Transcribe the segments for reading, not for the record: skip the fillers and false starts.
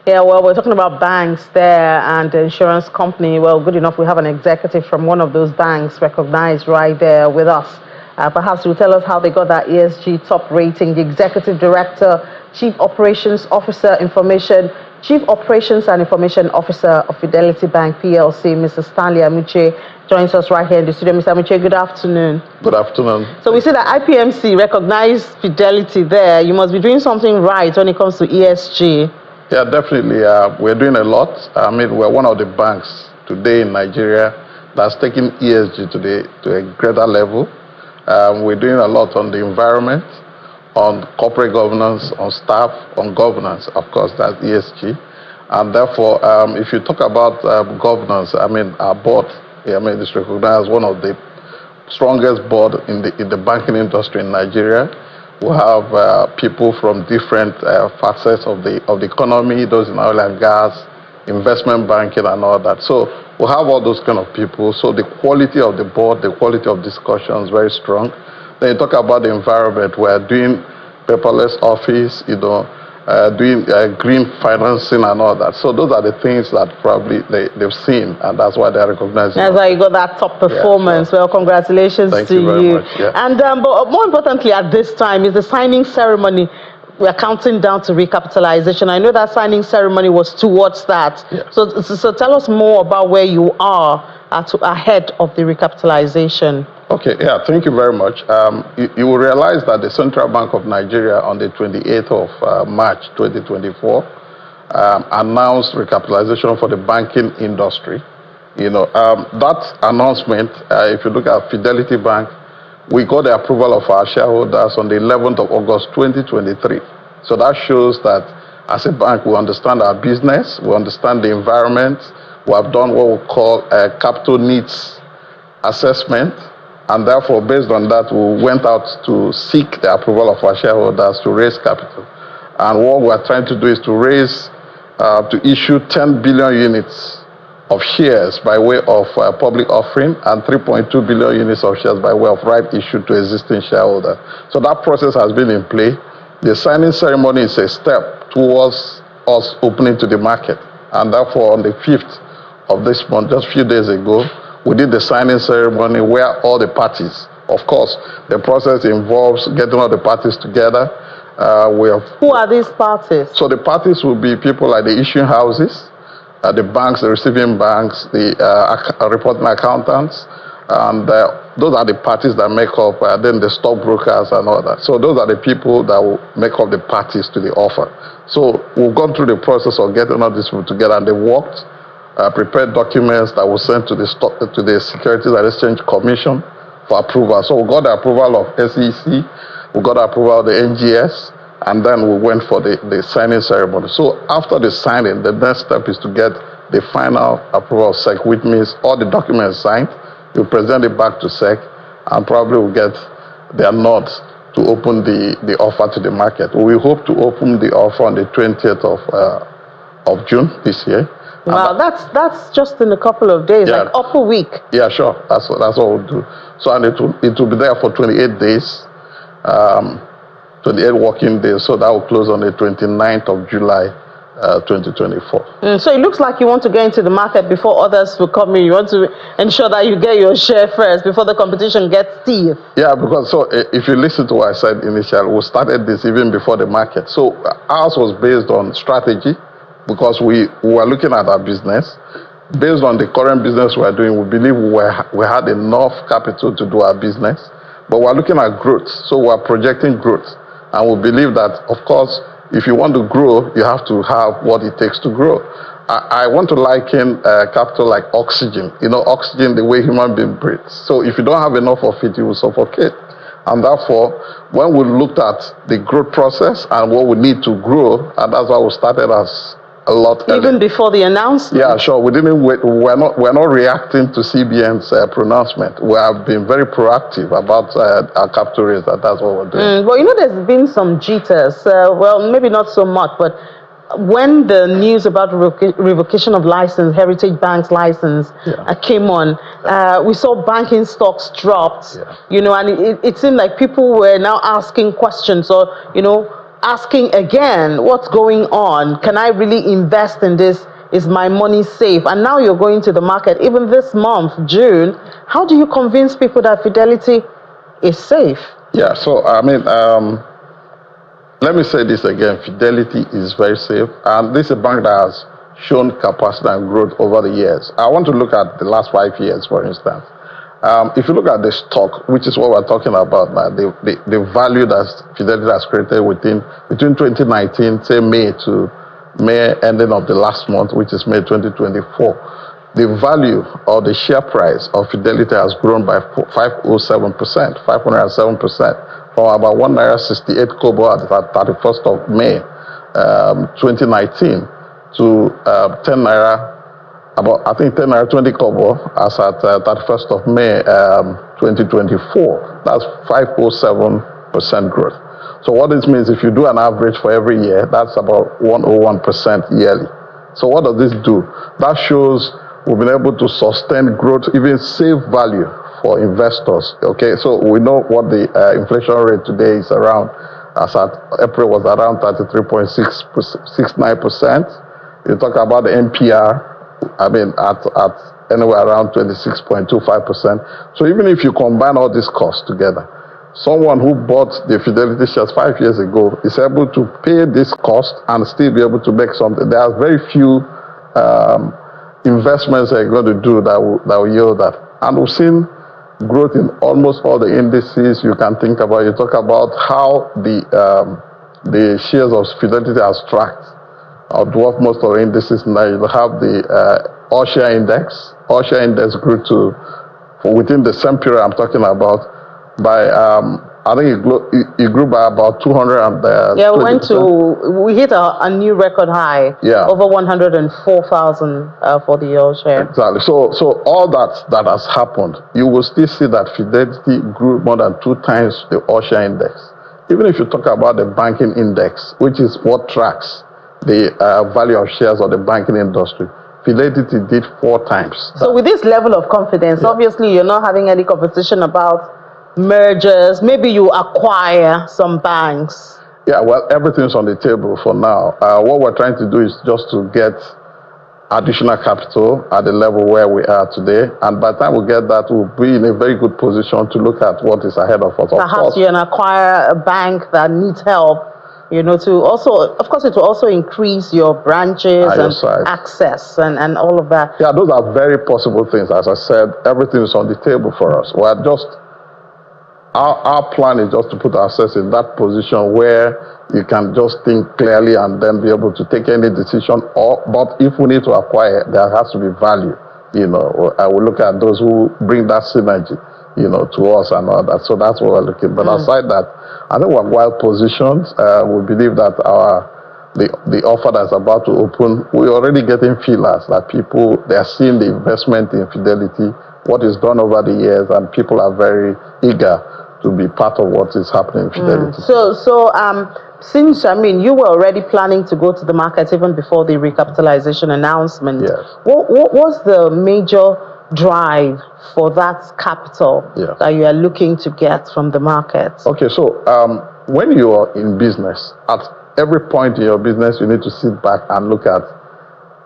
Yeah, well, we're talking about banks there and the insurance company. Well, good enough, we have an executive from one of those banks recognized right there with us. Perhaps you'll tell us how they got that ESG top rating. The executive director, chief operations officer, chief operations and information officer of Fidelity Bank PLC, Mr. Stanley Amuche, joins us right here in the studio. Mr. Amuche, good afternoon. Good afternoon. So we see that IPMC recognized Fidelity there. You must be doing something right when it comes to ESG. Yeah, definitely. We're doing a lot. I mean, we're one of the banks today in Nigeria that's taking ESG today to a greater level. We're doing a lot on the environment, on corporate governance, on staff, on governance. Of course, that's ESG. And therefore, if you talk about governance, I mean, our board, is recognized as one of the strongest board in the banking industry in Nigeria. We have people from different facets of the economy, those in oil and gas, investment banking and all that. So we have all those kind of people. So the quality of the board, the quality of discussion is very strong. Then you talk about the environment. We're doing paperless office, doing green financing and all that. So those are the things that probably they've seen, and that's why they're recognizing. That's why you got that top performance. Yeah, sure. Well, congratulations Thank to you. Very much, yeah. And but more importantly, at this time is the signing ceremony. We're counting down to recapitalization. I know that signing ceremony was towards that. Yeah. So tell us more about where you are ahead of the recapitalization. Okay, yeah, thank you very much. You will realize that the Central Bank of Nigeria on the 28th of March 2024 announced recapitalization for the banking industry. That announcement, if you look at Fidelity Bank, we got the approval of our shareholders on the 11th of August 2023. So that shows that as a bank, we understand our business, we understand the environment, we have done what we call a capital needs assessment. And therefore, based on that, we went out to seek the approval of our shareholders to raise capital. And what we're trying to do is to issue 10 billion units of shares by way of public offering and 3.2 billion units of shares by way of right issue to existing shareholders. So that process has been in play. The signing ceremony is a step towards us opening to the market. And therefore, on the 5th of this month, just a few days ago, we did the signing ceremony where all the parties, of course, the process involves getting all the parties together. Who are these parties? So the parties will be people like the issuing houses, the banks, the receiving banks, the reporting accountants, and those are the parties that make up, then the stockbrokers and all that. So those are the people that will make up the parties to the offer. So we've gone through the process of getting all these people together, and they worked, prepared documents that were sent to the Securities and Exchange Commission for approval. So we got the approval of SEC, we got the approval of the NGS, and then we went for the signing ceremony. So after the signing, the next step is to get the final approval of SEC, which means all the documents signed, you present it back to SEC, and probably we'll get their nod to open the offer to the market. We hope to open the offer on the 20th of June this year. Wow, that's just in a couple of days, yeah, like up a week. Yeah, sure. That's what we'll do. So and it will be there for 28 days. 28 working days, so that will close on the 29th of July 2024. So it looks like you want to get into the market before others will come in. You want to ensure that you get your share first before the competition gets stiff. Yeah, because so if you listen to what I said initially, we started this even before the market. So ours was based on strategy because we were looking at our business. Based on the current business we're doing, we believe we had enough capital to do our business. But we're looking at growth, so we're projecting growth. And we believe that, of course, if you want to grow, you have to have what it takes to grow. I want to liken capital like oxygen. Oxygen, the way human being breathes. So if you don't have enough of it, you will suffocate. And therefore, when we looked at the growth process and what we need to grow, and that's why we started as a lot earlier. Even before the announcement? Yeah, sure. We didn't wait. We're not reacting to CBN's pronouncement. We have been very proactive about our capital raise. That's what we're doing. Well, there's been some jitters. Well, maybe not so much, but when the news about revocation of license, Heritage Bank's license, came on, we saw banking stocks dropped. And it seemed like people were now asking questions or, asking again, what's going on? Can I really invest in this? Is my money safe? And now you're going to the market, even this month, June. How do you convince people that Fidelity is safe? Yeah, so I mean, let me say this again. Fidelity is very safe, and this is a bank that has shown capacity and growth over the years. I want to look at the last 5 years, for instance. If you look at the stock, which is what we're talking about now, the value that Fidelity has created between 2019, say May to May ending of the last month, which is May 2024, the value or the share price of Fidelity has grown by 507%, 507%, from about 1 naira 68 kobo at the 31st of May 2019 to 10 naira, about I think 10 naira 20 kobo as at 31st of May 2024. That's 507% growth. So what this means, if you do an average for every year, that's about 101% yearly. So what does this do? That shows we've been able to sustain growth, even save value for investors. Okay, so we know what the inflation rate today is around. As at April was around 33.69%. You talk about the NPR, I mean, at anywhere around 26.25%. So even if you combine all these costs together, someone who bought the Fidelity shares 5 years ago is able to pay this cost and still be able to make something. There are very few investments they're going to do that will yield that. And we've seen growth in almost all the indices you can think about. You talk about how the shares of Fidelity has tracked or dwarf most of the indices. Now you have the all share index. All share index grew to, within the same period I'm talking about, by I think it grew by about 200 and yeah, we hit a new record high. Yeah, over 104,000 for the all share. Exactly. So all that has happened, you will still see that Fidelity grew more than 2 times the all share index. Even if you talk about the banking index, which is what tracks the value of shares of the banking industry, Fidelity did 4 times. So with this level of confidence, yeah, obviously you're not having any competition about mergers. Maybe you acquire some banks. Yeah, well, everything's on the table for now. What we're trying to do is just to get additional capital at the level where we are today, and by the time we get that, we'll be in a very good position to look at what is ahead of us. Perhaps you can acquire a bank that needs help, to also, of course, it will also increase your branches and access and all of that. Yeah, those are very possible things. As I said, everything is on the table for us. We're just Our plan is just to put ourselves in that position where you can just think clearly and then be able to take any decision. But if we need to acquire, there has to be value. I will look at those who bring that synergy, to us and all that. So that's what we're looking. But aside that, I think we're well positioned. We believe that the offer that's about to open, we're already getting feelers that people, they are seeing the investment in Fidelity, what is done over the years, and people are very eager to be part of what is happening in Fidelity. So since, you were already planning to go to the market even before the recapitalization announcment. Yes. What was the major drive for that capital that you are looking to get from the market? Okay, so when you are in business, at every point in your business, you need to sit back and look at,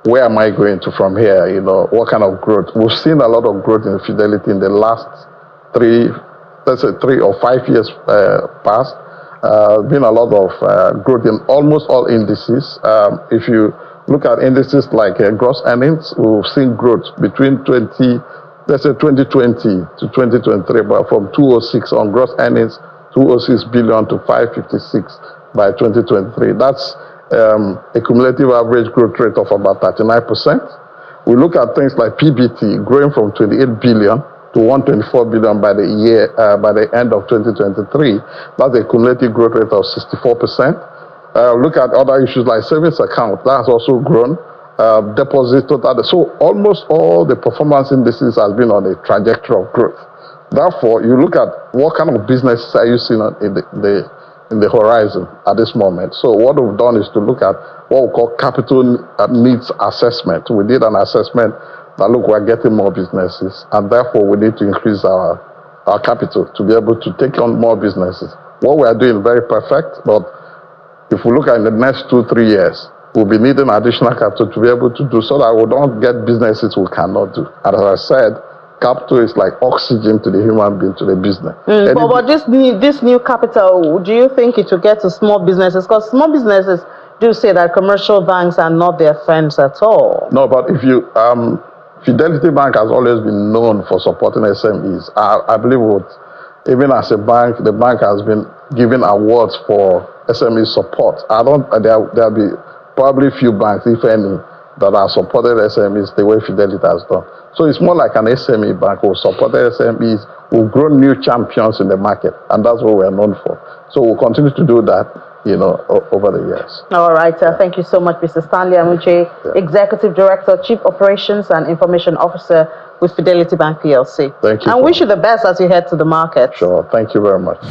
where am I going to from here? What kind of growth? We've seen a lot of growth in Fidelity in the last 3 or 5 years past. Been a lot of growth in almost all indices. If you look at indices like gross earnings, we've seen growth between 2020 to 2023, but from 206 on gross earnings, 206 billion to 556 by 2023. That's a cumulative average growth rate of about 39%. We look at things like PBT growing from 28 billion to 124 billion by the end of 2023. That's a cumulative growth rate of 64%. Look at other issues like savings account, that has also grown. Deposit total. So almost all the performance indices has been on a trajectory of growth. Therefore, you look at what kind of businesses are you seeing in the horizon at this moment. So what we've done is to look at what we call capital needs assessment. We did an assessment that, look, we're getting more businesses, and therefore we need to increase our capital to be able to take on more businesses. What we are doing is very perfect, but if we look at the next 2-3 years, we'll be needing additional capital to be able to do so that we don't get businesses we cannot do. And as I said, capital is like oxygen to the human being, to the business. But this new capital, do you think it will get to small businesses? Because small businesses do say that commercial banks are not their friends at all. No, but if you, Fidelity Bank has always been known for supporting SMEs. I believe even as a bank, the bank has been giving awards for SME support. There'll be probably few banks, if any, that have supported SMEs the way Fidelity has done. So it's more like an SME bank who supported SMEs, who grow new champions in the market, and that's what we're known for. So we'll continue to do that, over the years. All right. Thank you so much, Mr. Stanley Amuche, Executive Director, Chief Operations and Information Officer with Fidelity Bank PLC. Thank you. And wish you the best as you head to the market. Sure. Thank you very much.